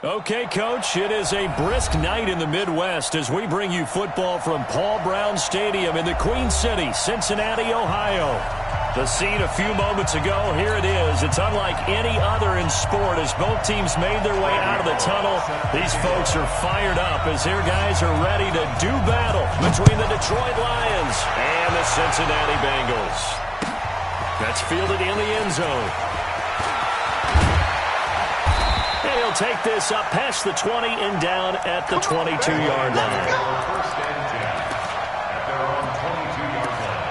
Okay, Coach, it is a brisk night in the Midwest as we bring you football from Paul Brown Stadium in the Queen City, Cincinnati, Ohio. The scene a few moments ago, here it is. It's unlike any other in sport as both teams made their way out of the tunnel. These folks are fired up as their guys are ready to do battle between the Detroit Lions and the Cincinnati Bengals. That's fielded in the end zone. And he'll take this up past the 20 and down at the 22-yard line. First and 10 at their own 22-yard line.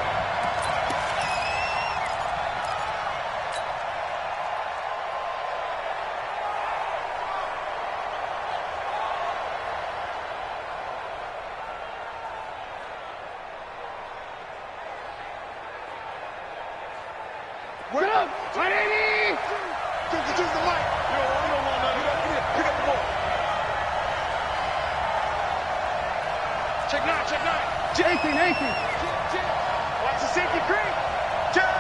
What up? 180! Choose the mic. You don't want nothing. Pick up the ball. Check 9. 18. Watch the safety creep. Check.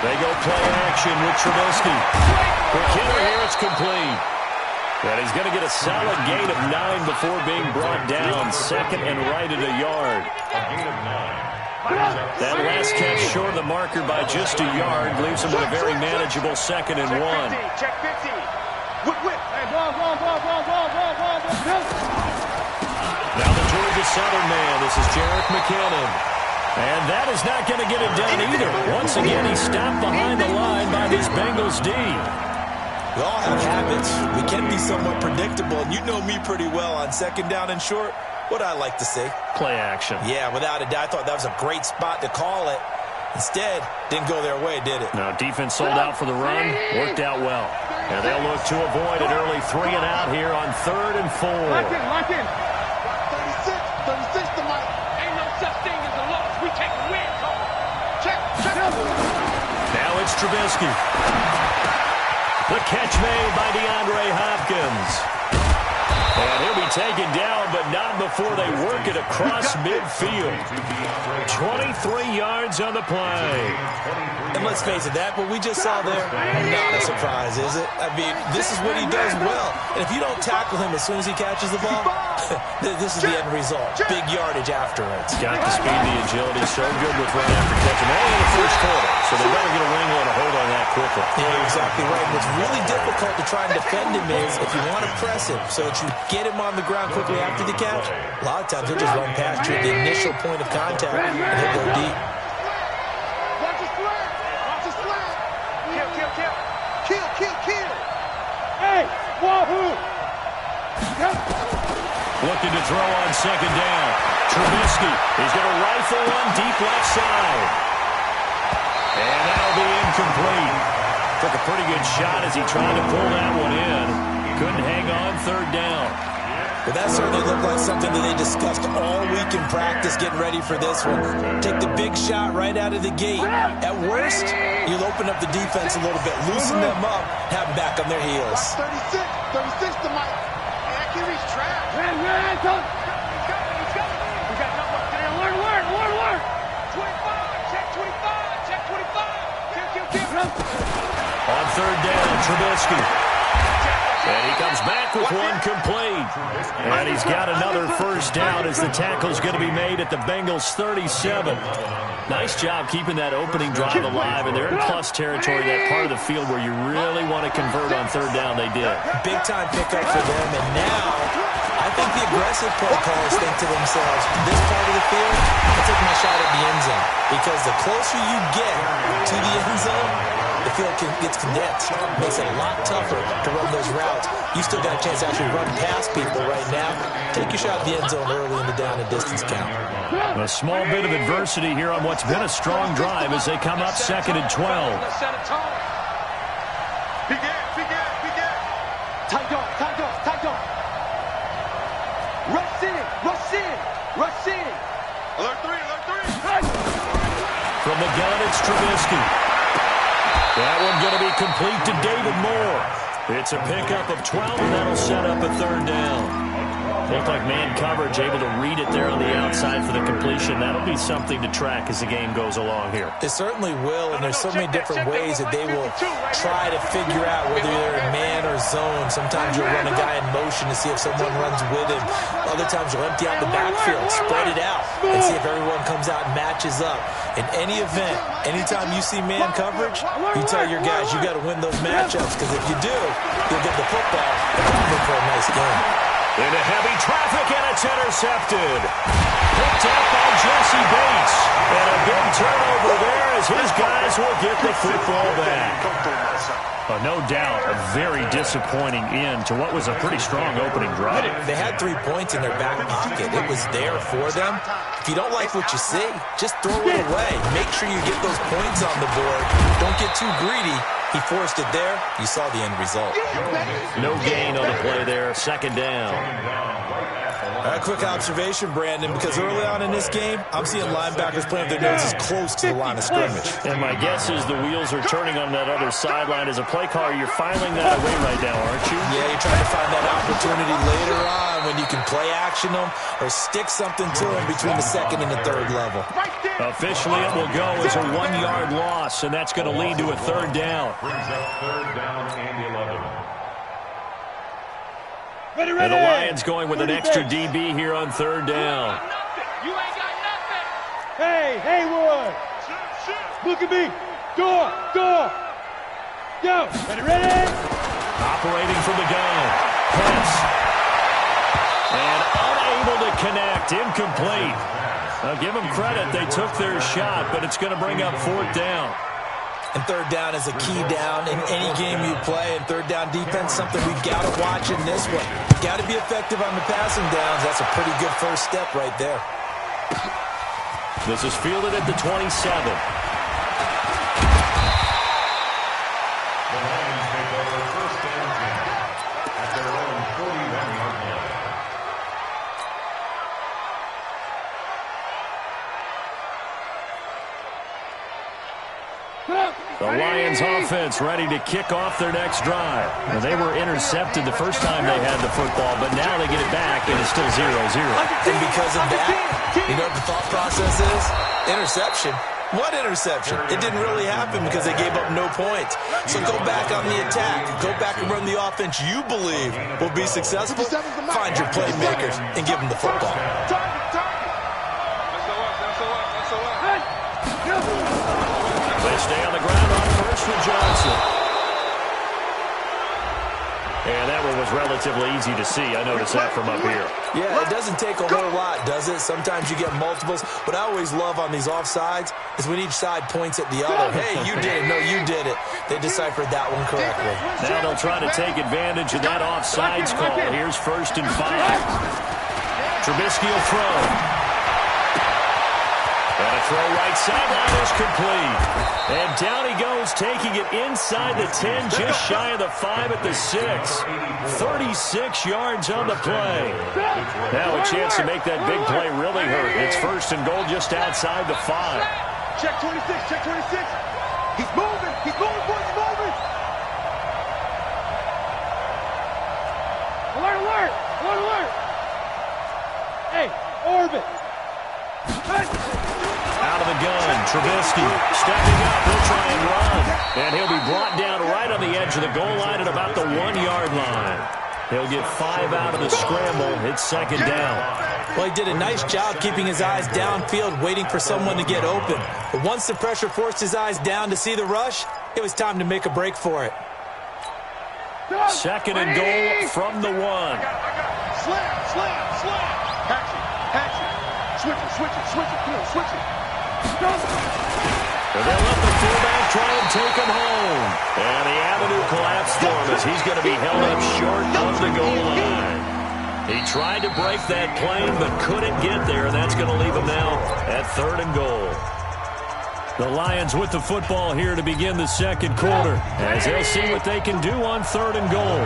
They go play action with Trubisky. McKinnon here, it's complete. And he's going to get a solid gain of 9 before being brought down. Second and right at a yard. A gain of 9. That last catch short of the marker by just a yard leaves him with a very manageable second and 1. Check 50. Whip. Hey, ball. Now the Georgia Southern man. This is Jerick McKinnon. And that is not going to get it done either. Once again, he's stopped behind the line by this Bengals D. We all have habits. We can be somewhat predictable. And you know me pretty well on second down and short. What I like to say? Play action. Yeah, without a doubt. I thought that was a great spot to call it. Instead, didn't go their way, did it? No, defense sold out for the run. Worked out well. And they'll look to avoid an early 3 and out here on 3rd and 4. Lock in. 36 to Mike. Ain't no such thing as a loss. We take a win. Check. Now it's Trubisky. The catch made by DeAndre Hopkins. And he'll be taken down, but not before they work it across midfield. 23 yards on the play. And let's face it, that what we just saw there, not a surprise, is it? I mean, this is what he does well. And if you don't tackle him as soon as he catches the ball, this is the end result. Big yardage afterwards. Got the speed, the agility, so good with run after catch. And all in the first quarter, so they better get a wrangle and a hold on that quickly. Yeah, you're exactly right. What's really difficult to try and defend him is if you want to press him so that you get him on the ground quickly after the catch, a lot of times he'll just run past you at the initial point of contact and he'll go deep. Watch his flag. Kill. Hey, wahoo. Looking to throw on second down. Trubisky, he's going to rifle one deep left side. And that'll be incomplete. Took a pretty good shot as he tried to pull that one in. Couldn't hang on 3rd down. But that certainly looked like something that they discussed all week in practice getting ready for this one. Take the big shot right out of the gate. At worst, you'll open up the defense a little bit, loosen them up, have them back on their heels. 36 to Mike. Man, I can reach track. He's coming. We got number. Alert. 25. Check 25. Kill. On 3rd down, Trubisky. And he comes back with one complete. And he's got another first down as the tackle's going to be made at the Bengals 37. Nice job keeping that opening drive alive, and they're in plus territory, that part of the field where you really want to convert on 3rd down. They did. Big-time pickup for them, and now I think the aggressive play callers think to themselves, this part of the field, I'll take my shot at the end zone. Because the closer you get to the end zone, the field gets condensed. It makes it a lot tougher to run those routes. You still got a chance to actually run past people right now. Take your shot at the end zone early in the down and distance count. A small bit of adversity here on what's been a strong drive as they come up 2nd and 12. Begin. Tight dog. Rush in. Alert 3. From the gun, it's Trubisky. That one going to be complete to David Moore. It's a pickup of 12, and that'll set up a 3rd down. Looked like man coverage, able to read it there on the outside for the completion. That'll be something to track as the game goes along here. It certainly will, and there's so many different ways that they will try to figure out whether they're in man or zone. Sometimes you'll run a guy in motion to see if someone runs with him. Other times you'll empty out the backfield, spread it out, and see if everyone comes out and matches up. In any event, anytime you see man coverage, you tell your guys you got to win those matchups, because if you do, you'll get the football and come for a nice game. Into heavy traffic, and it's intercepted. Picked up by Jesse Bates. And a big turnover there as his guys will get the football back. No doubt, a very disappointing end to what was a pretty strong opening drive. They had 3 points in their back pocket. It was there for them. If you don't like what you see, just throw it away. Make sure you get those points on the board. Don't get too greedy. He forced it there. You saw the end result. No gain on the play there. Second down. A quick observation, Brandon, because early on in this game, I'm seeing linebackers playing with their noses close to the line of scrimmage. And my guess is the wheels are turning on that other sideline. As a play caller, you're filing that away right now, aren't you? Yeah, you're trying to find that opportunity later on when you can play action them or stick something to them between the second and the third level. Officially, it will go as a 1-yard loss, and that's going to lead to a third down. Brings up third down and 11. Ready, And the Lions going with an extra DB here on third down. You ain't got nothing. Hey, Haywood. Look at me. Door. Go. Ready. Operating from the gun. Pass. And unable to connect. Incomplete. I'll give them credit. They took their shot, but it's going to bring up fourth down. And third down is a key down in any game you play. And third down defense, something we've got to watch in this one. Got to be effective on the passing downs. That's a pretty good first step right there. This is fielded at the 27. The Lions take over first and 10 at their own 41-yard line. The Lions offense ready to kick off their next drive. Now, they were intercepted the first time they had the football, but now they get it back, and it's still 0-0. And because of that, you know what the thought process is? Interception. What interception? It didn't really happen because they gave up no points. So go back on the attack. Go back and run the offense you believe will be successful. Find your playmakers and give them the football. They stay on the ground on first with Johnson. And that one was relatively easy to see. I noticed that from up here. Yeah, it doesn't take a whole lot, does it? Sometimes you get multiples. What I always love on these offsides is when each side points at the other. Hey, you did it. No, you did it. They deciphered that one correctly. Now they'll try to take advantage of that offsides call. Here's 1st and 5. Trubisky will throw. And a throw right sideline is complete. And down he goes, taking it inside the 10, just shy of the 5 at the 6. 36 yards on the play. Now a chance to make that big play really hurt. It's 1st and goal just outside the 5. Check 26, check 26. He's moving, boys, moving. Alert. Hey, orbit. Out of the gun, Trubisky stepping up, he'll try and run. And he'll be brought down right on the edge of the goal line at about the 1-yard line. He'll get 5 out of the scramble. It's 2nd down. Well, he did a nice job keeping his eyes downfield, waiting for someone to get open. But once the pressure forced his eyes down to see the rush, it was time to make a break for it. 2nd and goal from the 1. Slam. Hatch it. Switch it. Come on, switch it. And they'll let the fullback try and take him home. And the avenue collapsed for him as he's going to be held up short of the goal line. He tried to break that plane but couldn't get there, and that's going to leave him now at 3rd and goal. The Lions with the football here to begin the second quarter as they'll see what they can do on 3rd and goal.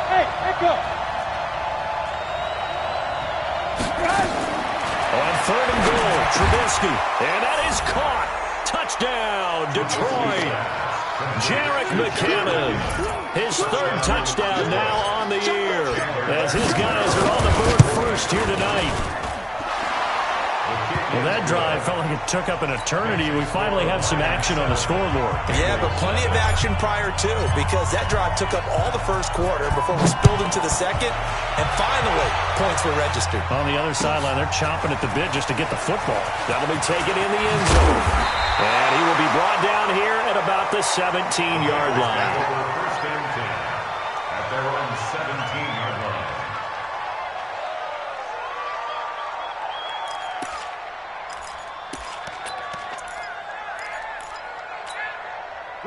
Hey, echo. On 3rd and goal, Trubisky. And that is caught. Touchdown, Detroit. Jerick McKinnon, his third touchdown now on the year, as his guys are on the board first here tonight. Well, that drive felt like it took up an eternity. We finally have some action on the scoreboard. Yeah, but plenty of action prior to, because that drive took up all the first quarter before we spilled into the second, and finally, points were registered. On the other sideline, they're chomping at the bit just to get the football. That'll be taken in the end zone. And he will be brought down here at about the 17-yard line. First and 10 at their own 17-yard line.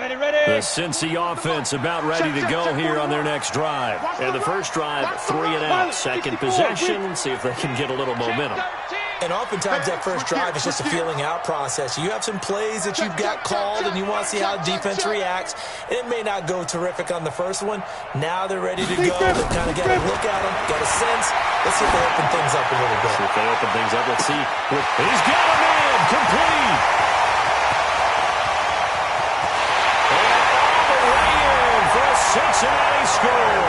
The Cincy offense about ready to go here on their next drive. And the first drive, 3 and out. Second possession, see if they can get a little momentum. And oftentimes that first drive is just a feeling out process. You have some plays that you've got called and you want to see how the defense reacts. It may not go terrific on the first one. Now they're ready to go. They've kind of got a look at them, got a sense. Let's see if they open things up a little bit. See if they open things up. Let's see. He's got a man. Complete. Cincinnati score.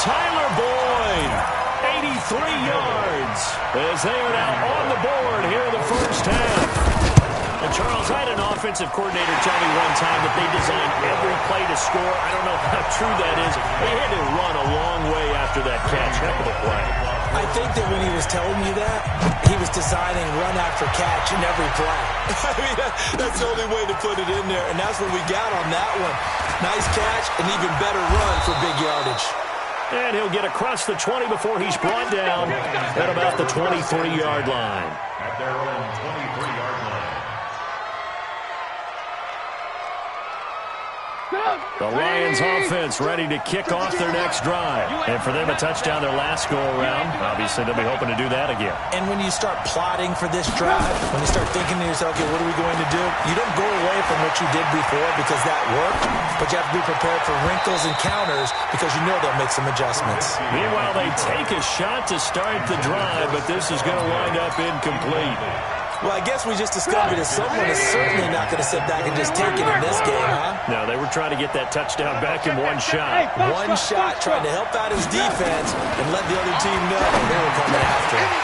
Tyler Boyd, 83 yards, as they are now on the board here in the first half. And Charles, I had an offensive coordinator tell me one time that they designed every play to score. I don't know how true that is. They had to run a long way after that catch. Heck of a play. I think that when he was telling you that, he was designing run after catch in every play. I mean, that's the only way to put it in there, and that's what we got on that one. Nice catch, and even better run for big yardage. And he'll get across the 20 before he's brought down at about the 23-yard line. At their own 23-yard line. The Lions offense ready to kick off their next drive. And for them, a touchdown their last go-around. Obviously, they'll be hoping to do that again. And when you start plotting for this drive, when you start thinking to yourself, okay, what are we going to do? You don't go away from what you did before because that worked, but you have to be prepared for wrinkles and counters because you know they'll make some adjustments. Meanwhile, they take a shot to start the drive, but this is going to wind up incomplete. Well, I guess we just discovered that someone is certainly not going to sit back and just take it in this game, huh? No, they were trying to get that touchdown back in one shot. One shot, trying to help out his defense and let the other team know they were coming after him.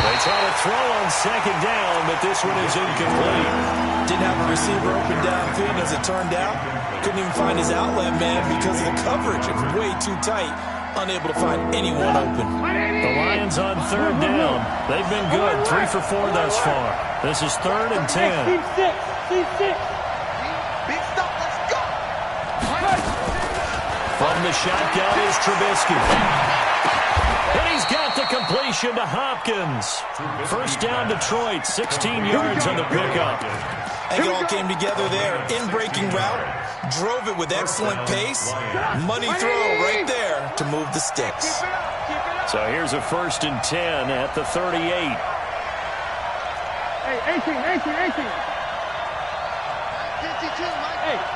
They try to throw on second down, but this one is incomplete. Didn't have a receiver open downfield as it turned out. Couldn't even find his outlet man because of the coverage. It was way too tight. Unable to find anyone open. The Lions on third down. They've been good, 3 for 4 thus far. This is 3rd and 10. Team 6. Big stop, let's go. From the shotgun is Trubisky. And he's got the completion to Hopkins. First down Detroit, 16 yards on the pickup. I think it all came together there. In-breaking route, drove it with excellent pace. Money throw right there to move the sticks. So here's a 1st and 10 at the 38. Hey, 18. Hey,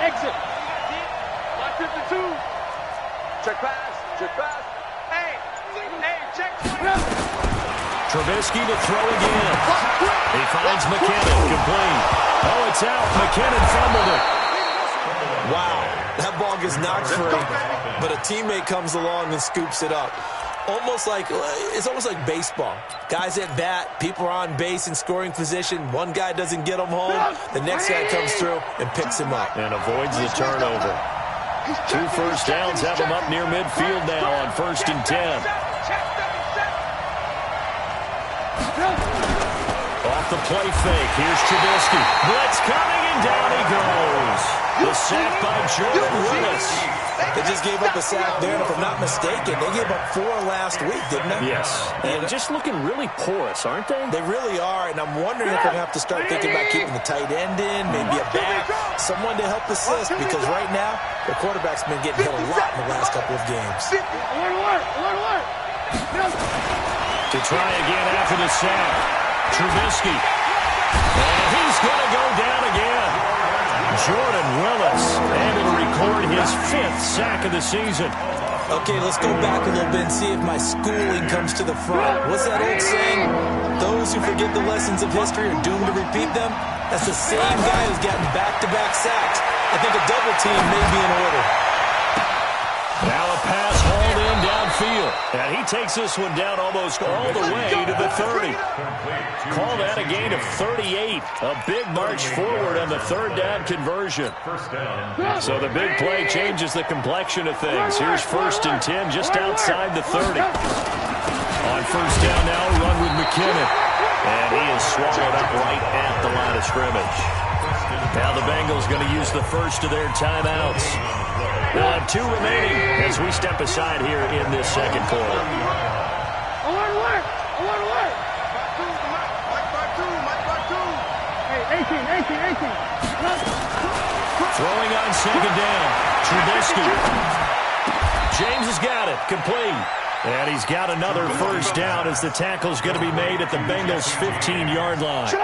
exit. Line 52. Check pass. Hey, check. Trubisky to throw again. He finds McKinnon, complete. Oh, it's out. McKinnon fumbled it. Wow, that ball gets knocked free, but a teammate comes along and scoops it up. It's almost like baseball. Guys at bat, people are on base in scoring position. One guy doesn't get him home. The next guy comes through and picks him up. And avoids the turnover. 2 first downs have him up near midfield now on 1st and 10. Off the play fake. Here's Trubisky. Blitz coming, and down he goes. The sack by Jordan Willis. They just gave up a sack there, and if I'm not mistaken, they gave up 4 last week, didn't they? Yes. And just looking really porous, aren't they? They really are, and I'm wondering if they're going to have to start thinking about keeping the tight end in, maybe a back, someone to help assist, because right now, their quarterback's been getting hit a lot in the last couple of games. Alert. To try again after the sack. Trubisky. And he's going to go down again. Jordan Willis able to record his 5th sack of the season. Okay, let's go back a little bit and see if my schooling comes to the front. What's that old saying? Those who forget the lessons of history are doomed to repeat them. That's the same guy who's gotten back-to-back sacks. I think a double team may be in order. Now a pass hauled in downfield. And he takes this one down almost all the way to the 30. Call that a gain of 38. A big march forward on the third down conversion. So the big play changes the complexion of things. Here's 1st and 10 just outside the 30. On 1st down now, run with McKinnon. And he is swallowed up right at the line of scrimmage. Now the Bengals going to use the first of their timeouts. They'll have 2 remaining as we step aside here in this second quarter. I want to work. Hey, 18. Throwing on 2nd down. Trubisky. James has got it. Complete. And he's got another 1st down as the tackle's going to be made at the Bengals' 15-yard line. 18.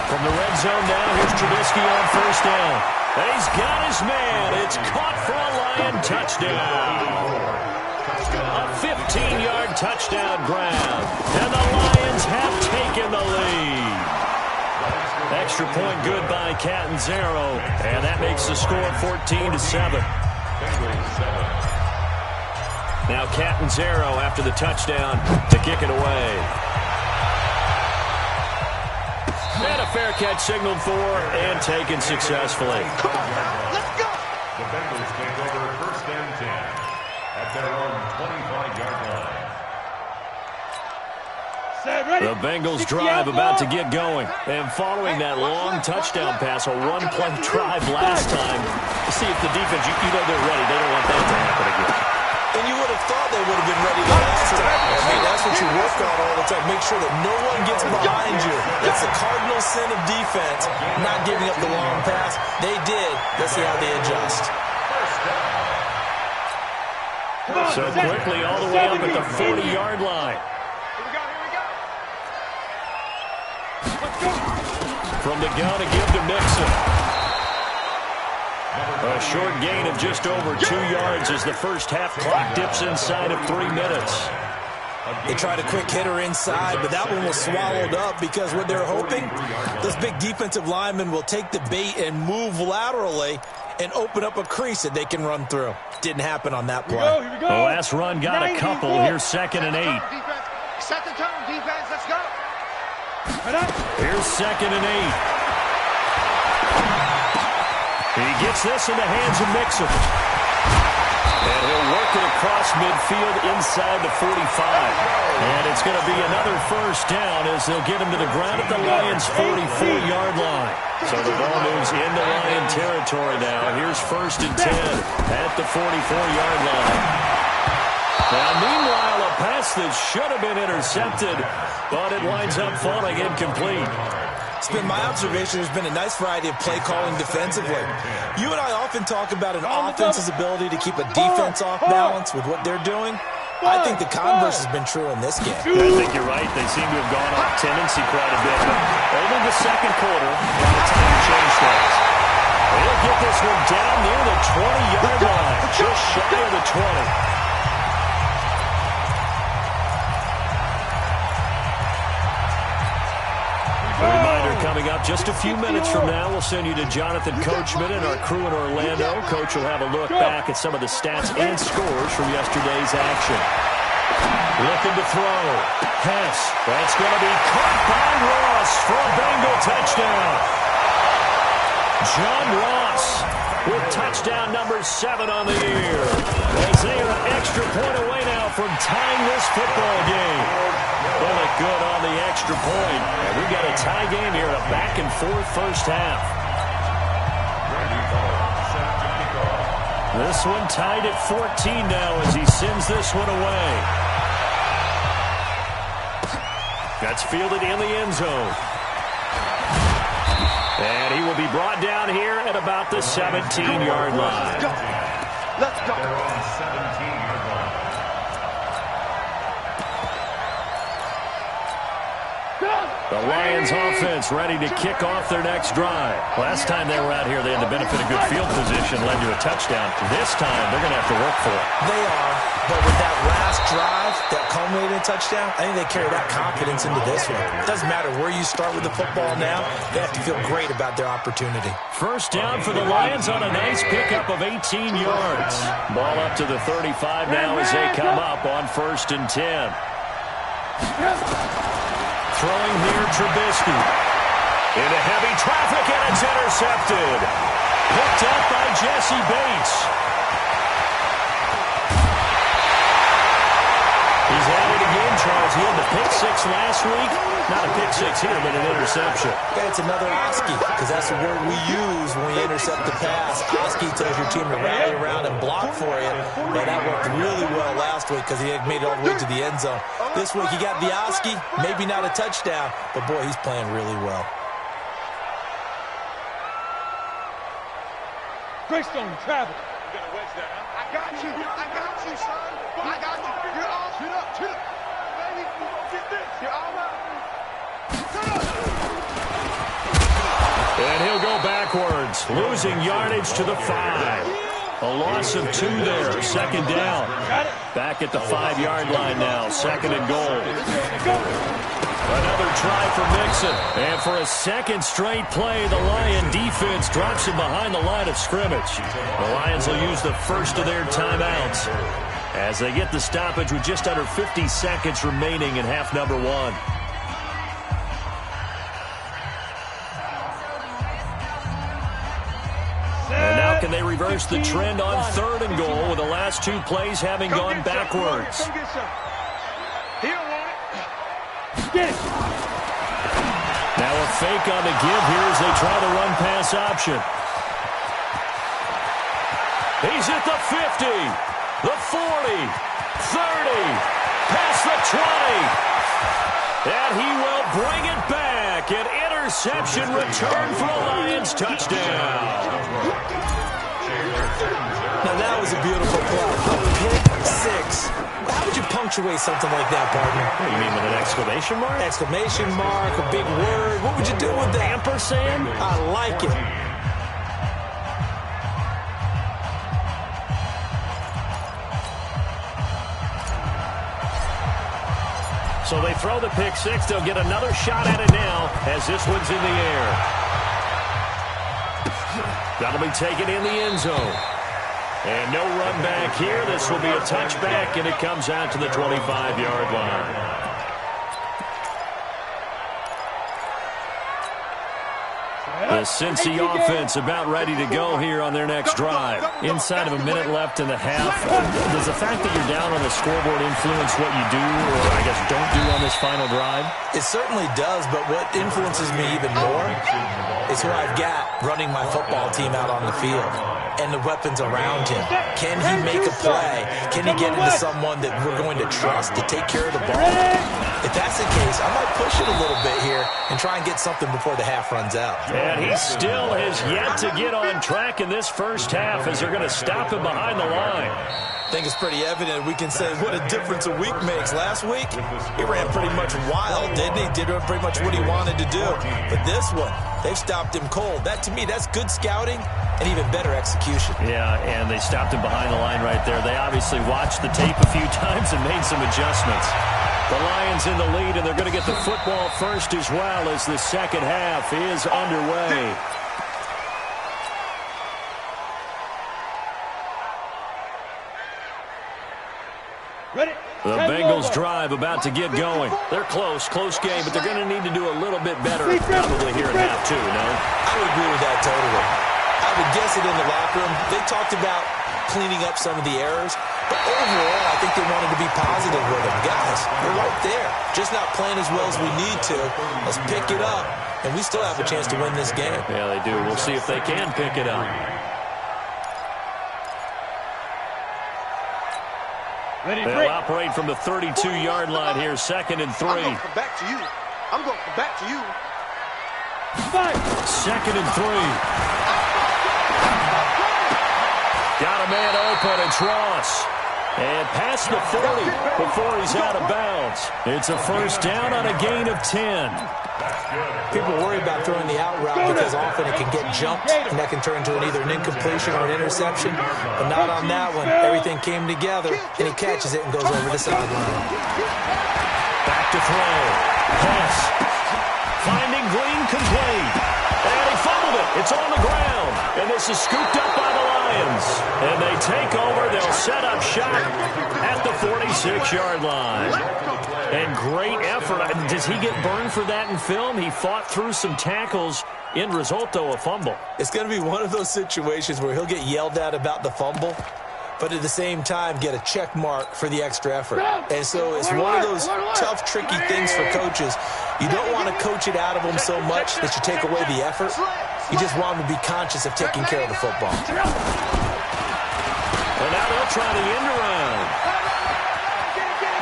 From the red zone now, here's Trubisky on 1st down. And he's got his man. It's caught for a Lion touchdown. A 15-yard touchdown grab. And the Lions have taken the lead. Extra point good by Catanzaro. And that makes the score 14-7. Now Catanzaro after the touchdown to kick it away. And a fair catch signaled for and taken successfully. Come on, let's go. The Bengals take over 1st and 10 at their own 25-yard line. The Bengals drive about to get going. And following that long touchdown pass, a one-play drive last time, see if the defense, you know they're ready. They don't want that to happen again. And you would have thought they would have been ready the last time. I mean, that's what you work on all the time. Make sure that no one gets behind you. That's the cardinal sin of defense, not giving up the long pass. They did. Let's see how they adjust. So quickly all the way up at the 40-yard line. From the gun to give to Mixon. A short gain of just over 2 yards as the first half clock dips inside of 3 minutes. They tried a quick hitter inside, but that one was swallowed up because what they're hoping, those big defensive linemen will take the bait and move laterally and open up a crease that they can run through. Didn't happen on that play. Here we go. The last run got a couple. Here's 2nd and 8. Set the tone, defense. Let's go. Here's 2nd and 8. He gets this in the hands of Mixon. And he'll work it across midfield inside the 45. And it's going to be another 1st down as they'll get him to the ground at the Lions' 44-yard line. So the ball moves into Lion territory now. Here's 1st and 10 at the 44-yard line. Now, meanwhile, a pass that should have been intercepted, but it winds up falling incomplete. It's been my observation there's been a nice variety of play calling defensively. You and I often talk about an offense's ability to keep a defense off balance with what they're doing. I think the converse has been true in this game. I think you're right. They seem to have gone off tendency quite a bit. But over the second quarter, by the time you change things, they'll get this one down near the 20-yard line, just shy of the 20. A reminder coming up just a few minutes from now, we'll send you to Jonathan Coachman and our crew in Orlando. Coach will have a look back at some of the stats and scores from yesterday's action. Looking to throw. Pass. That's going to be caught by Ross for a Bengal touchdown. John Ross with touchdown number 7 on the year. As they are an extra point away now from tying this football game. Bullet good on the extra point. And we got a tie game here, a back-and-forth first half. This one tied at 14 now as he sends this one away. That's fielded in the end zone. And he will be brought down here at about the 17-yard line. Let's go. They're on 17-yard line. The Lions offense ready to kick off their next drive. Last time they were out here, they had the benefit of good field position, led to a touchdown. This time, they're going to have to work for it. They are, but with that last drive that culminated in a touchdown, I think they carry that confidence into this one. It doesn't matter where you start with the football now. They have to feel great about their opportunity. First down for the Lions on a nice pickup of 18 yards. Ball up to the 35 now as they come up on 1st and 10. Throwing here, Trubisky. Into heavy traffic, and it's intercepted. Picked up by Jesse Bates. He's at it again, Charles. He had the pick six last week. Not a pick six here, but an interception. Yeah, it's another Oski, because that's the word we use when we intercept the pass. Oski tells your team to rally around and block for you. Well, that worked really well last week because he had made it all the way to the end zone. This week he got the Oski, maybe not a touchdown, but boy, he's playing really well. Greystone, travel. You got to wedge that, huh? I got you, son. I got you. You're all shoot up. Baby, you gonna get this. You're all right. And he'll go backwards, losing yardage to the 5. A loss of 2 there, 2nd down. Back at the 5-yard line now, 2nd and goal. Another try for Mixon. And for a second straight play, the Lion defense drops him behind the line of scrimmage. The Lions will use the first of their timeouts as they get the stoppage with just under 50 seconds remaining in half number 1. And now can they reverse the trend on 3rd and goal with the last 2 plays having gone backwards? Now a fake on the give here as they try the run-pass option. He's at the 50, the 40, 30, past the 20. And he will bring it back. An interception return for a Lions touchdown. Now that was a beautiful play. A pick 6. How would you punctuate something like that, partner? What do you mean, with an exclamation mark? Exclamation mark, a big word. What would you do with that? Ampersand? I like it. So they throw the pick 6. They'll get another shot at it now as this one's in the air. That'll be taken in the end zone. And no run back here. This will be a touchback, and it comes out to the 25-yard line. The Cincy offense about ready to go here on their next drive. Inside of a minute left in the half. Does the fact that you're down on the scoreboard influence what you do, or I guess don't do on this final drive? It certainly does, but what influences me even more is who I've got running my football team out on the field and the weapons around him. Can he make a play? Can he get into someone that we're going to trust to take care of the ball? If that's the case, I might push it a little bit here and try and get something before the half runs out. And he still has yet to get on track in this first half as they're going to stop him behind the line. I think it's pretty evident. We can say what a difference a week makes. Last week, he ran pretty much wild, didn't he? Did pretty much what he wanted to do. But this one, they've stopped him cold. That, to me, that's good scouting and even better execution. Yeah, and they stopped him behind the line right there. They obviously watched the tape a few times and made some adjustments. The Lions in the lead, and they're going to get the football first as well as the second half is underway. The Bengals drive about to get going. They're close game, but they're going to need to do a little bit better probably here in half 2, no? I would agree with that totally. I would guess it in the locker room. They talked about cleaning up some of the errors, but overall, I think they wanted to be positive with them. Guys, we're right there. Just not playing as well as we need to. Let's pick it up, and we still have a chance to win this game. Yeah, they do. We'll see if they can pick it up. They'll operate from the 32-yard line here, 2nd and 3. I'm going to come back to you. I'm going to come back to you. 2nd and 3. Got a man open. It's Ross. And past the 40 before he's out of bounds. It's a first down on a gain of 10. People worry about throwing the out route because often it can get jumped, and that can turn into either an incompletion or an interception. But not on that one. Everything came together, and he catches it and goes over the sideline. Back to throw. Pass. Finding Green complete. And he fumbled it. It's on the ground. And this is scooped up by the Lions. And they take over. They'll set up shop at the 46-yard line. And great effort. Does he get burned for that in film? He fought through some tackles. End result, though, a fumble. It's going to be one of those situations where he'll get yelled at about the fumble, but at the same time get a check mark for the extra effort. And so it's one of those tough, tricky things for coaches. You don't want to coach it out of them so much that you take away the effort. You just want them to be conscious of taking care of the football. And now they'll try the end around.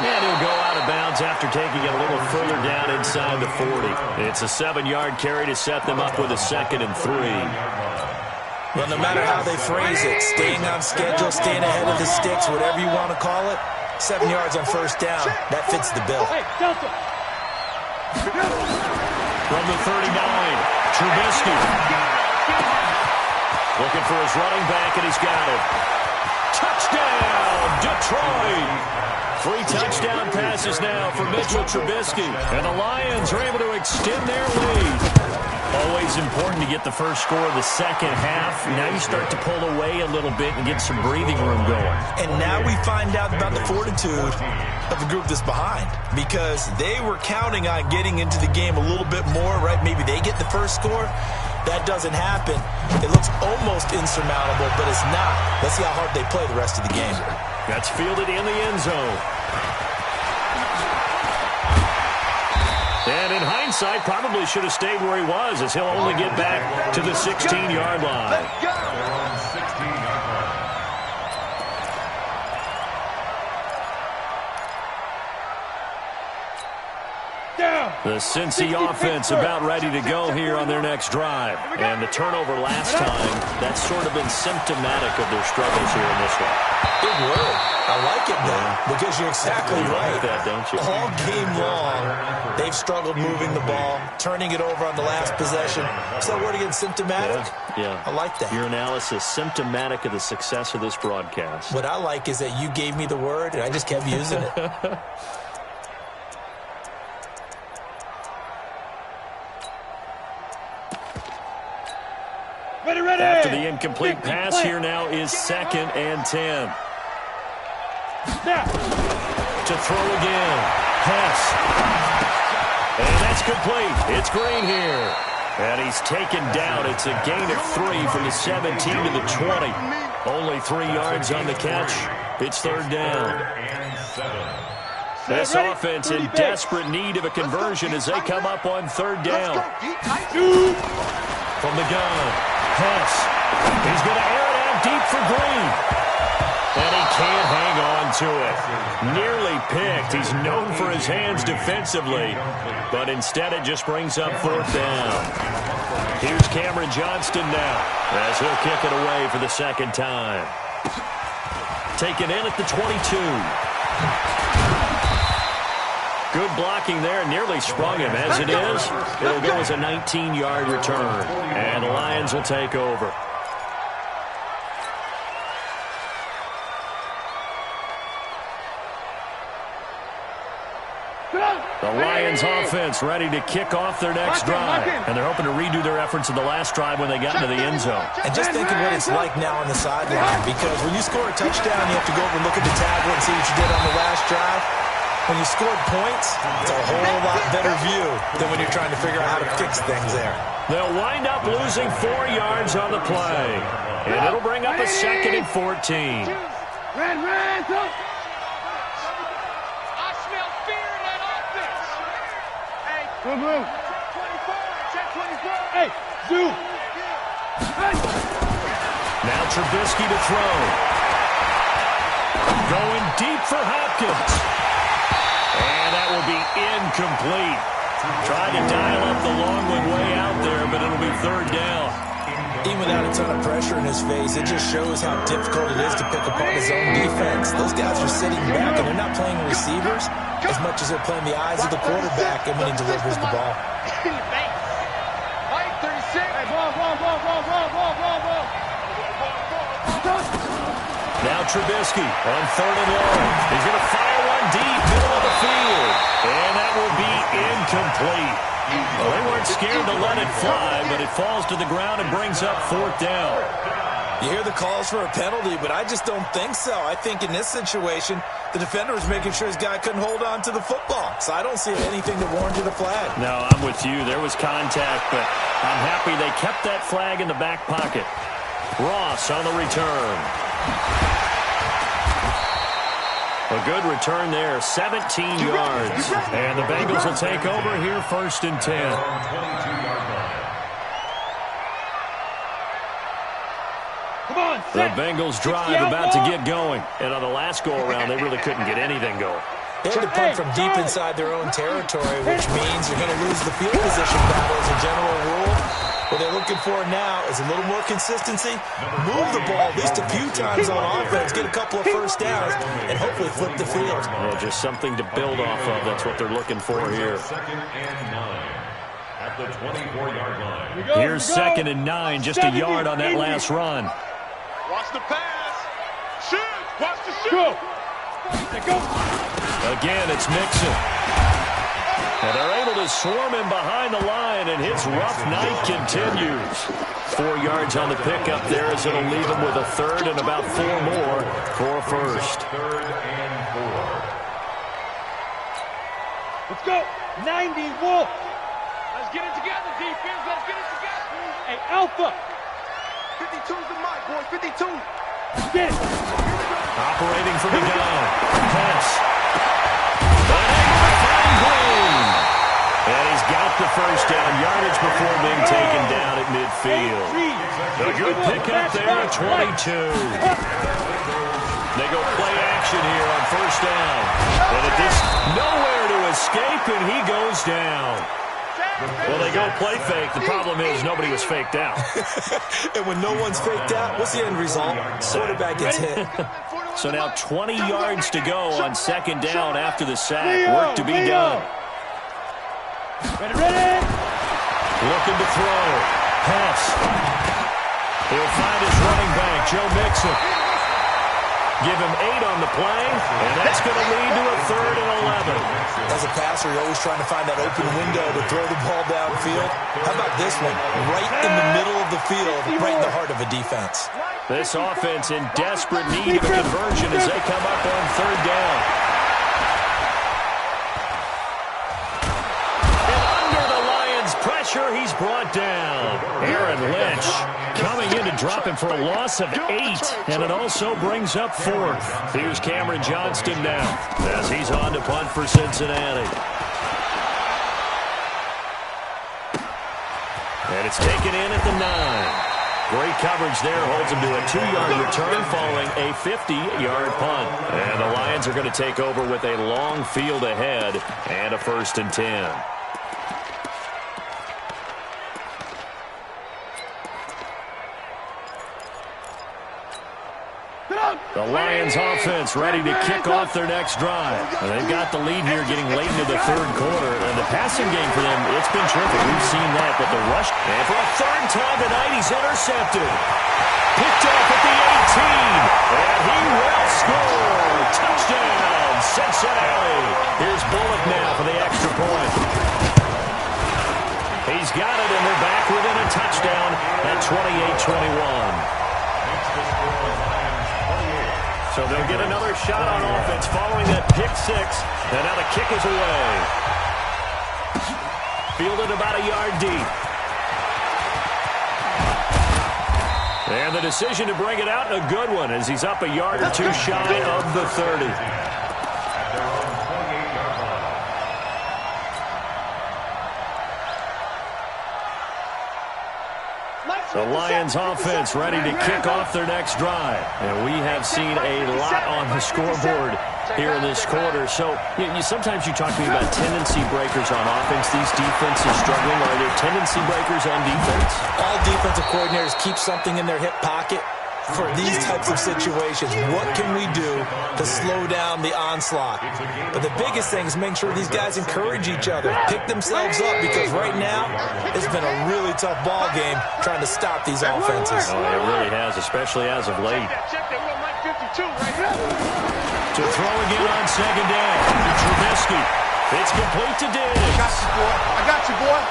And he'll go out of bounds after taking it a little further down inside the 40. It's a 7-yard carry to set them up with a 2nd and 3. Well, no matter how they phrase it, staying on schedule, staying ahead of the sticks, whatever you want to call it, 7 yards on first down, that fits the bill. From the 39, Trubisky. Looking for his running back, and he's got it. Touchdown, Detroit! 3 touchdown passes now for Mitchell Trubisky. And the Lions are able to extend their lead. Always important to get the first score of the second half. Now you start to pull away a little bit and get some breathing room going. And now we find out about the fortitude of the group that's behind, because they were counting on getting into the game a little bit more, right? Maybe they get the first score. That doesn't happen. It looks almost insurmountable, but it's not. Let's see how hard they play the rest of the game. That's fielded in the end zone. And in hindsight, probably should have stayed where he was, as he'll only get back to the 16-yard line. The Cincy offense about ready to go here on their next drive. And the turnover last time, that's sort of been symptomatic of their struggles here in this one. Big word. I like it now, because you're exactly right. Like that, don't you? All game long, they've struggled moving the ball, turning it over on the last possession. So word again, symptomatic? Yeah. I like that. Your analysis, symptomatic of the success of this broadcast. What I like is that you gave me the word, and I just kept using it. After the incomplete pass, here now is 2nd and 10. To throw again. Pass. And that's complete. It's Green here. And he's taken down. It's a gain of 3 from the 17 to the 20. Only 3 yards on the catch. It's 3rd down. This offense in desperate need of a conversion as they come up on 3rd down. From the gun. Pass. He's going to air it out deep for Green. And he can't hang on to it. Nearly picked. He's known for his hands defensively. But instead it just brings up 4th down. Here's Cameron Johnston now as he'll kick it away for the 2nd time. Taken in at the 22. Good blocking there. Nearly sprung him. As it is, it'll go as a 19-yard return. And the Lions will take over. The Lions offense ready to kick off their next drive. And they're hoping to redo their efforts in the last drive when they got into the end zone. And just think of what it's like now on the sideline, because when you score a touchdown, you have to go over and look at the tablet and see what you did on the last drive. When you scored points, it's a whole lot better view than when you're trying to figure out how to fix things there. They'll wind up losing 4 yards on the play. And it'll bring up a 2nd and 14. Hey, Zoo! Now Trubisky to throw. Going deep for Hopkins. And that will be incomplete. Tried to dial up the long one way out there, but it'll be 3rd down. Even without a ton of pressure in his face, it just shows how difficult it is to pick apart his own defense. Those guys are sitting back, and they're not playing receivers as much as they're playing the eyes of the quarterback and when he delivers the ball. Now Trubisky on 3rd and long. He's going to fire one deep, middle of the field. And that will be incomplete. Well, they weren't scared to let it fly, but it falls to the ground and brings up 4th down. You hear the calls for a penalty, but I just don't think so. I think in this situation, the defender was making sure his guy couldn't hold on to the football. So I don't see anything that warranted a flag. No, I'm with you. There was contact, but I'm happy they kept that flag in the back pocket. Ross on the return. A good return there, 17 yards. And the Bengals will take over here 1st and 10. The Bengals drive about to get going. And on the last go-around, they really couldn't get anything going. They had to punt from deep inside their own territory, which means you're going to lose the field position battle as a general rule. What they're looking for now is a little more consistency, move the ball at least a few times on offense, get a couple of first downs, and hopefully flip the field. Well, just something to build off of. That's what they're looking for here. 2nd and 9 at the 24-yard line. Here's 2nd and 9, just a yard on that last run. Watch the pass. Shoot. Watch the shoot. Go. Again, it's Mixon. And they're able to swarm him behind the line, and his rough night continues. 4 yards on the pickup there as it'll leave him with a 3rd and about 4 more for a 1st. 3rd and 4. Let's go. 90 Wolf. Let's get it together, defense. Let's get it together. Hey, Alpha. 52's the mic, boys. 52. Get it. Operating from the gun. Pass. And he's got the first down yardage before being taken down at midfield. A good pickup there at 22. They go play action here on 1st down. And at this, nowhere to escape, and he goes down. Well, they go play fake. The problem is nobody was faked out. And when no one's faked out, what's the end result? Quarterback gets hit. So now 20 yards to go on 2nd down after the sack. Work to be done. Ready. Looking to throw. Pass. He'll find his running back, Joe Mixon. Give him 8 on the play, and that's going to lead to a 3rd and 11. As a passer, you're always trying to find that open window to throw the ball downfield. How about this one? Right in the middle of the field, right in the heart of a defense. This offense in desperate need of a conversion as they come up on 3rd down. And under the Lions' pressure, he's brought down. Aaron Lynch coming in to drop him for a loss of 8, and it also brings up 4th. Here's Cameron Johnston now as he's on to punt for Cincinnati. And it's taken in at the 9. Great coverage there, holds him to a 2-yard return following a 50-yard punt. And the Lions are going to take over with a long field ahead and a 1st and 10. The Lions offense ready to kick off their next drive. And they've got the lead here getting late into the 3rd quarter. And the passing game for them, it's been terrific. We've seen that. But the rush, and for a 3rd time tonight, he's intercepted. Picked off at the 18. And he will score. Touchdown, Cincinnati. Here's Bullock now for the extra point. He's got it, and they're back within a touchdown at 28-21. So they'll get another shot on offense following that pick 6. And now the kick is away. Fielded about a yard deep. And the decision to bring it out, a good one, as he's up a yard or 2 shy of the 30. The Lions offense ready to kick off their next drive. And we have seen a lot on the scoreboard here in this quarter. So sometimes you talk to me about tendency breakers on offense. These defenses struggling. Are there tendency breakers on defense? All defensive coordinators keep something in their hip pocket for these types of situations. What can we do to slow down the onslaught? But the biggest thing is making sure these guys encourage each other, pick themselves up, because right now it's been a really tough ball game trying to stop these offenses. Oh, it really has, especially as of late. To throw again on second down. Trubisky. It's complete to Diggs. I got you, boy. I got you, boy.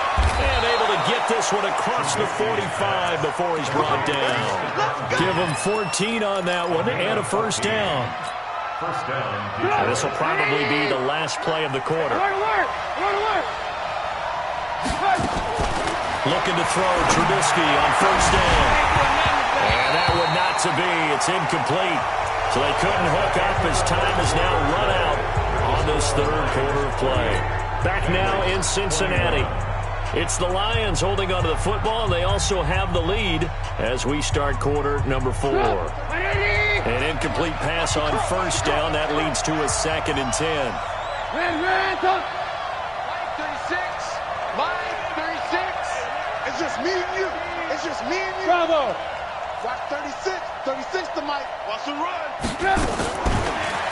And able to get this one across the 45 before he's brought down. Give him 14 on that one and a first down. First down. This will probably be the last play of the quarter. Looking to throw Trubisky on first down. And that one not to be. It's incomplete. So they couldn't hook up as time is now run out on this third quarter of play. Back now in Cincinnati. It's the Lions holding onto the football, and they also have the lead as we start quarter number 4. An incomplete pass on first down. That leads to a 2nd and 10. Mike 36. Mike 36. It's just me and you. It's just me and you. Bravo. Watch 36. 36 to Mike. Watch the run.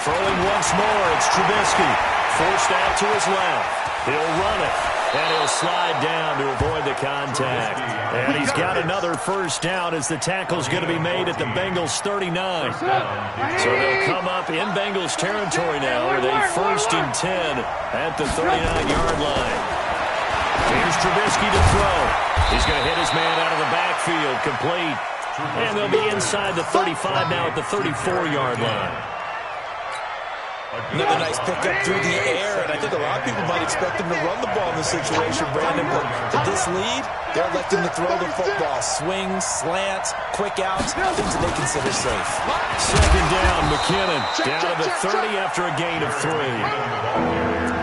Throwing once more, it's Trubisky. Forced out to his left. He'll run it. And he'll slide down to avoid the contact. And he's got another first down as the tackle's going to be made at the Bengals 39. So they'll come up in Bengals territory now with a 1st and 10 at the 39-yard line. Here's Trubisky to throw. He's going to hit his man out of the backfield, complete. And they'll be inside the 35 now at the 34-yard line. Another nice pickup through the air, and I think a lot of people might expect him to run the ball in this situation, Brandon, but with this lead, they're electing to throw the football. Swings, slants, quick outs, things that they consider safe. Second down, McKinnon, down to the 30 after a gain of 3.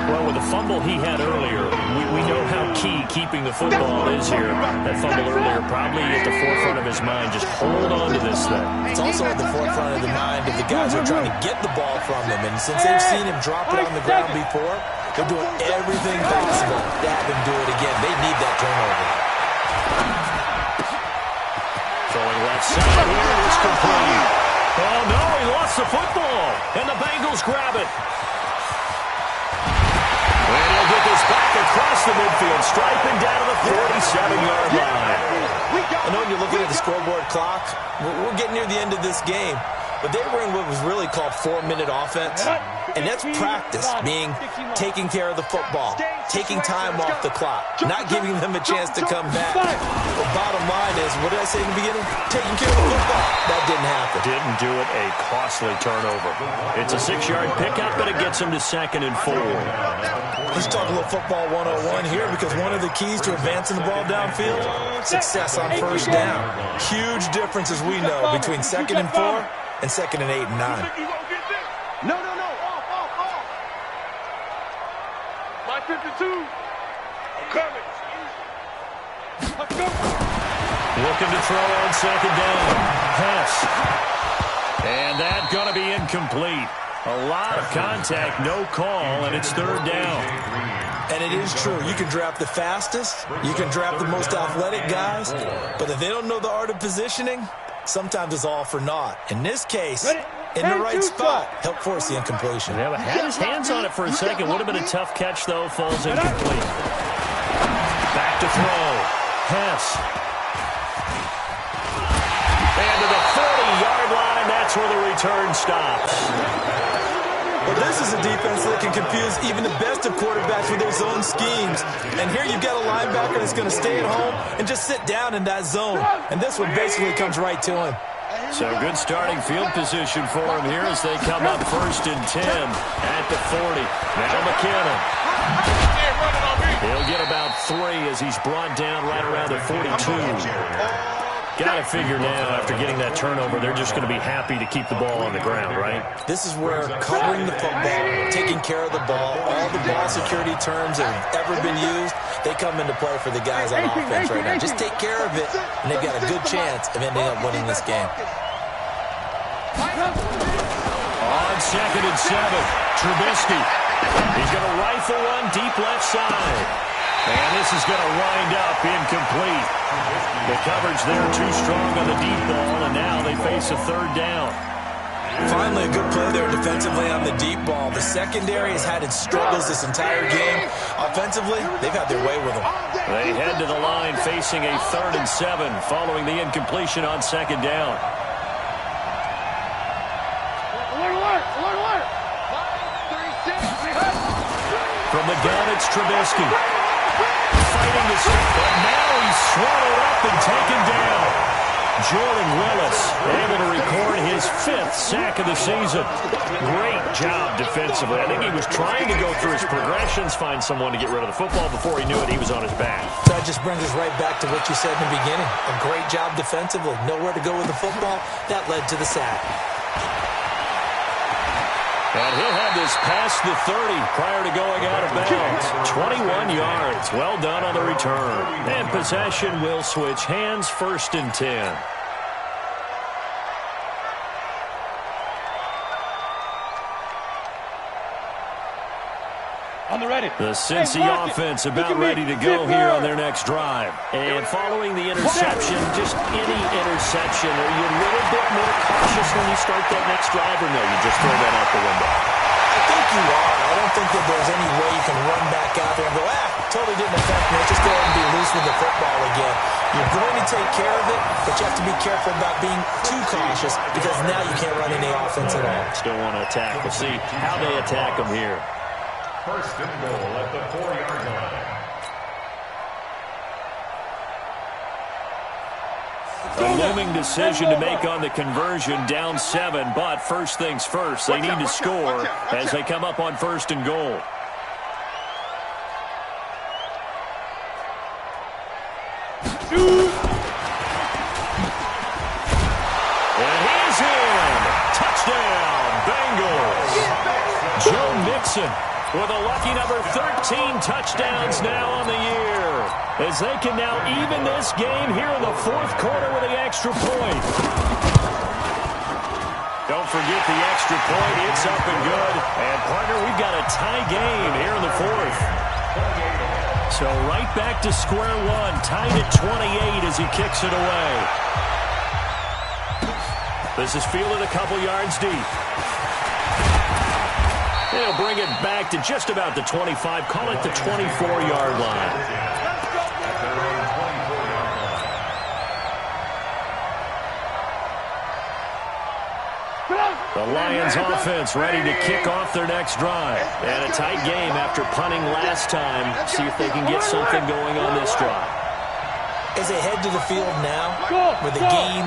Well, with the fumble he had earlier, we know how key keeping the football is here. That fumble earlier probably at the forefront of his mind. Just hold on to this thing. It's also at the forefront of the mind of the guys who are trying to get the ball from him. And since they've seen him drop it on the ground before, they're doing everything possible to have him do it again. They need that turnover. Throwing left side here, it's complete. Oh, no, he lost the football. And the Bengals grab it. And he'll get this back across the midfield, striping down to the 47-yard line. I know when you're looking at the scoreboard clock, we're getting near the end of this game, but they were in what was really called 4-minute offense, and that's practice, meaning taking care of the football, taking time off the clock, not giving them a chance to come back. The bottom line is, what did I say in the beginning? Taking care of the football. That didn't happen. Didn't do it, a costly turnover. It's a 6-yard pickup, but it gets him to 2nd and 4. Let's talk a little football 101 here, because one of the keys to advancing the ball downfield, success on first down. Huge difference, as we know, between 2nd and 4 and 2nd and 8 and 9. No. Off. My 52. I'm coming. Looking to throw on second down. Pass. And that's going to be incomplete. A lot of contact, no call, and it's 3rd down. And it is true. You can draft the fastest, you can draft the most athletic guys, but if they don't know the art of positioning, sometimes it's all for naught. In this case, in the right spot, help force the incompletion. Yeah, but had his hands on it for a second. Would have been a tough catch, though. Falls incomplete. Back to throw. Pass. And to the 40-yard line, that's where the return stops. Well, this is a defense that can confuse even the best of quarterbacks with their zone schemes. And here you've got a linebacker that's going to stay at home and just sit down in that zone. And this one basically comes right to him. So good starting field position for him here as they come up 1st and 10 at the 40. Now McKinnon. He'll get about 3 as he's brought down right around the 42. Got to figure now, after getting that turnover, they're just going to be happy to keep the ball on the ground, right? This is where covering the football, taking care of the ball, all the ball security terms that have ever been used, they come into play for the guys on offense right now. Just take care of it, and they've got a good chance of ending up winning this game. On 2nd and 7, Trubisky. He's going to rifle one deep left side. And this is going to wind up incomplete. The coverage there too strong on the deep ball, and now they face a 3rd down. Finally, a good play there defensively on the deep ball. The secondary has had its struggles this entire game. Offensively, they've had their way with them. They head to the line facing a 3rd and 7 following the incompletion on 2nd down. Alert! From the gun, it's Trubisky. Fighting the stick, but now he's swallowed up and taken down. Jordan Willis able to record his 5th sack of the season. Great job defensively. I think he was trying to go through his progressions, find someone to get rid of the football. Before he knew it, he was on his back. That just brings us right back to what you said in the beginning. A great job defensively. Nowhere to go with the football. That led to the sack. And he'll have this past the 30 prior to going out of bounds. 21 yards. Well done on the return. And possession will switch hands. 1st and 10. On the ready. The Cincy offense about ready to go here on their next drive. And following the interception, just any interception, are you a little bit more cautious when you start that next drive, or no, you just throw that out the window? I think you are. I don't think that there's any way you can run back out there and go, totally didn't affect me. Just go ahead and be loose with the football again. You're going to take care of it, but you have to be careful about being too cautious because now you can't run any offense at all. Still want to attack. We'll see how they attack them here. 1st and goal at the 4-yard line. A looming decision to make on the conversion, down 7, but first things first, they need to score as they come up on 1st and goal. And he's in! Touchdown, Bengals! Joe Mixon with a lucky number 13 touchdowns now on the year, as they can now even this game here in the 4th quarter with the extra point. Don't forget the extra point. It's up and good. And, partner, we've got a tie game here in the 4th. So right back to square one, tied at 28 as he kicks it away. This is fielded a couple yards deep. They'll bring it back to just about the 25. Call it the 24-yard line. The Lions offense ready to kick off their next drive. And a tight game after punting last time. See if they can get something going on this drive. As they head to the field now, with the game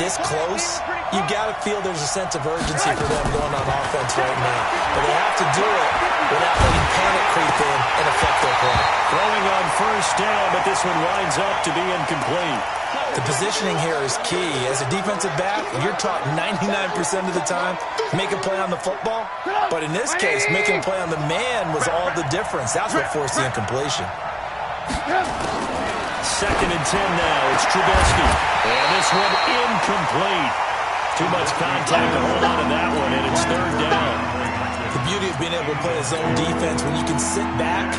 this close, you got to feel there's a sense of urgency for them going on offense right now. But they have to do it without letting panic creep in and affect their play. Throwing on 1st down, but this one winds up to be incomplete. The positioning here is key. As a defensive back, you're taught 99% of the time, make a play on the football. But in this case, making a play on the man was all the difference. That's what forced the incompletion. 2nd and 10 now. It's Trubisky. And this one incomplete. Too much contact to hold on to that one, and it's 3rd down. The beauty of being able to play a zone defense, when you can sit back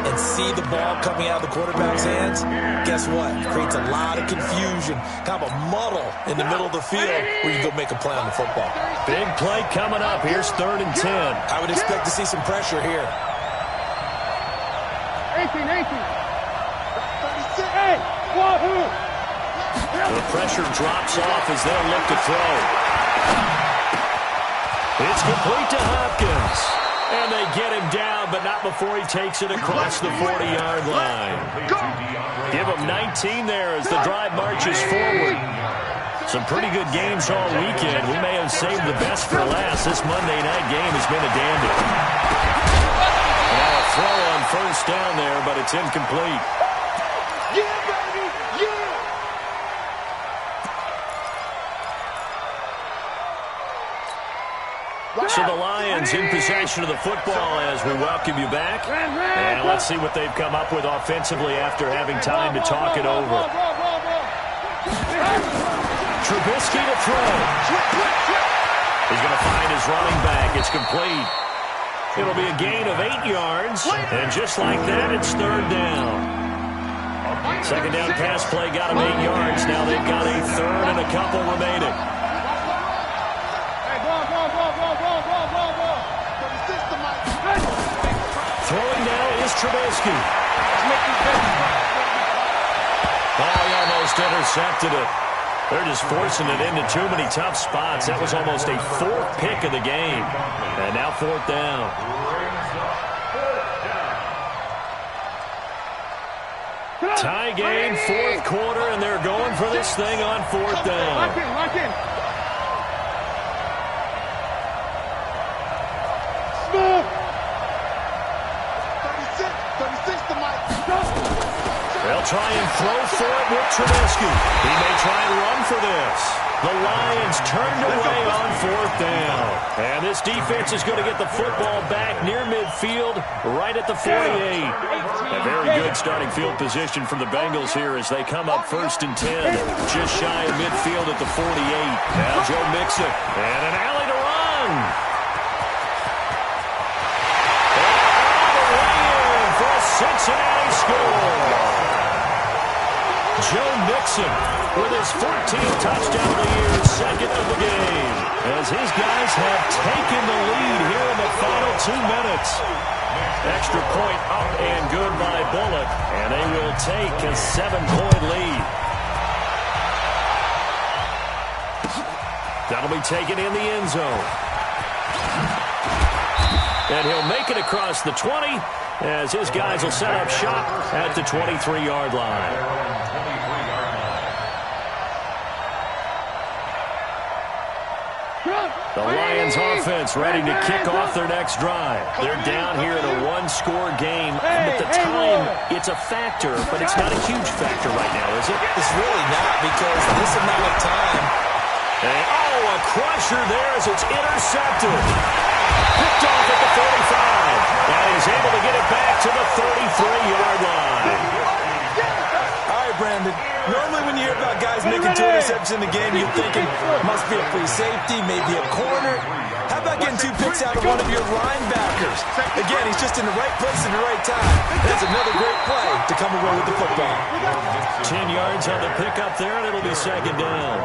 and see the ball coming out of the quarterback's hands, guess what? It creates a lot of confusion, kind of a muddle in the middle of the field where you go make a play on the football. Big play coming up. Here's 3rd and 10. I would expect to see some pressure here. 18. Hey, wahoo! The pressure drops off as they'll look to throw. It's complete to Hopkins. And they get him down, but not before he takes it across the 40-yard line. Give him 19 there as the drive marches forward. Some pretty good games all weekend. We may have saved the best for last. This Monday night game has been a dandy. Now a throw on 1st down there, but it's incomplete. Yeah, baby! Yeah! So the Lions in possession of the football as we welcome you back. And let's see what they've come up with offensively after having time to talk it over. Trubisky to throw. He's going to find his running back. It's complete. It'll be a gain of 8 yards. And just like that, it's third down. Second down pass play got him 8 yards. Now they've got a third and a couple remaining. Throwing now is Trubisky. Oh, he almost intercepted it. They're just forcing it into too many tough spots. That was almost a 4th pick of the game. And now 4th down. Tie game, 4th quarter, and they're going for this thing on 4th down. Lock in. Smooth. 36 to Mike. They'll try and throw for it with Trubisky. He may try and run for this. The Lions turned away on 4th down. And this defense is going to get the football back near midfield, right at the 48. A very good starting field position from the Bengals here as they come up 1st and 10. Just shy of midfield at the 48. Now Joe Mixon. And an alley to run. And all the way in for a Cincinnati score. Joe Mixon with his 14th touchdown of the year, 2nd of the game. As his guys have taken the lead here in the final 2 minutes. Extra point up and good by Bullock. And they will take a 7-point lead. That'll be taken in the end zone. And he'll make it across the 20 as his guys will set up shop at the 23-yard line. The Lions offense ready to kick off their next drive. They're down here in a 1-score game. At the time, it's a factor, but it's not a huge factor right now, is it? It's really not because this amount of time. And, a crusher there as it's intercepted. Picked off at the 45. And he's able to get it back to the 33-yard line. All right, Brandon. Normally when you hear about guys making 2 interceptions in the game, you're thinking, must be a free safety, maybe a corner. How about getting 2 picks out of one of your linebackers? Again, he's just in the right place at the right time. That's another great play to come away with the football. 10 yards on the pickup there, and it'll be 2nd down.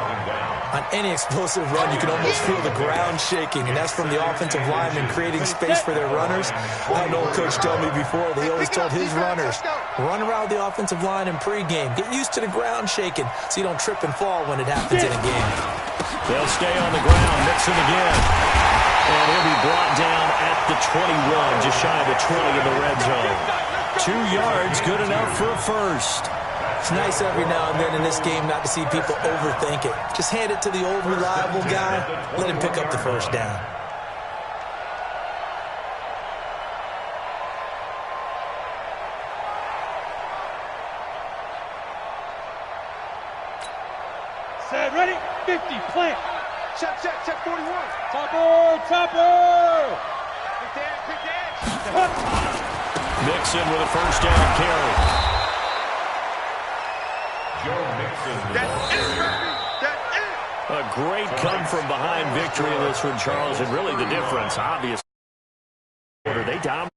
On any explosive run, you can almost feel the ground shaking, and that's from the offensive linemen creating space for their runners. I had an old coach tell me before, they always told his runners, run around the offensive line in pregame. Get used to the ground shaking so you don't trip and fall when it happens in a game. They'll stay on the ground, Mixon again. And he'll be brought down at the 21, just shy of the 20 in the red zone. 2 yards, good enough for a first. It's nice every now and then in this game not to see people overthink it. Just hand it to the old reliable guy. Let him pick up the first down. Set, ready, 50, plant. Check 41. Topper. Pick the edge. Mixon with a first down carry. A great come-from-behind victory in this one, Charles, and really the difference, obviously. They dominate.